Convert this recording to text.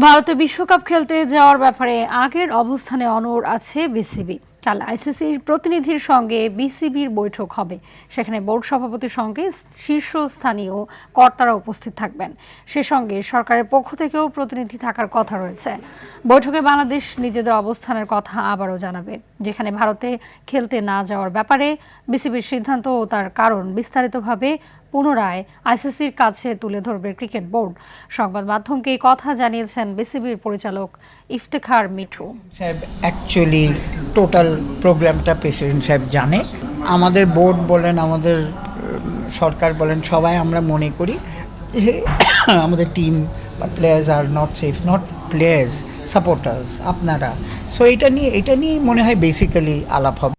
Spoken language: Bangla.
ভারতে বিশ্বকাপ খেলতে যাওয়ার ব্যাপারে আগের অবস্থানে অনড় আছে বিসিবি। কাল আইসিসির প্রতিনিধির সঙ্গে বিসিবির বৈঠক হবে। সেখানে বোর্ড সভাপতির সঙ্গে শীর্ষস্থানীয় কর্তারা উপস্থিত থাকবেন। সে সঙ্গে সরকারের পক্ষ থেকেও প্রতিনিধি থাকার কথা রয়েছে। বৈঠকে বাংলাদেশ নিজেদের অবস্থানের কথা আবারও জানাবে। যেখানে ভারতে খেলতে না যাওয়ার ব্যাপারে বিসিবির সিদ্ধান্ত ও তার কারণ বিস্তারিতভাবে পুনরায় আইসিসির কাছে তুলে ধরবে ক্রিকেট বোর্ড। সংবাদ মাধ্যমকে এই কথা জানিয়েছেন বিসিবির পরিচালক ইফতেখার মিঠু। সাহেব অ্যাকচুয়ালি টোটাল প্রোগ্রামটা প্রেসিডেন্ট সাহেব জানে। আমাদের বোর্ড বলেন, আমাদের সরকার বলেন, সবাই আমরা মনে করি যে আমাদের টিম বা players are not safe, not players, supporters আপনারা। সো এটা নিয়ে মনে হয় বেসিক্যালি আলাপ হবে।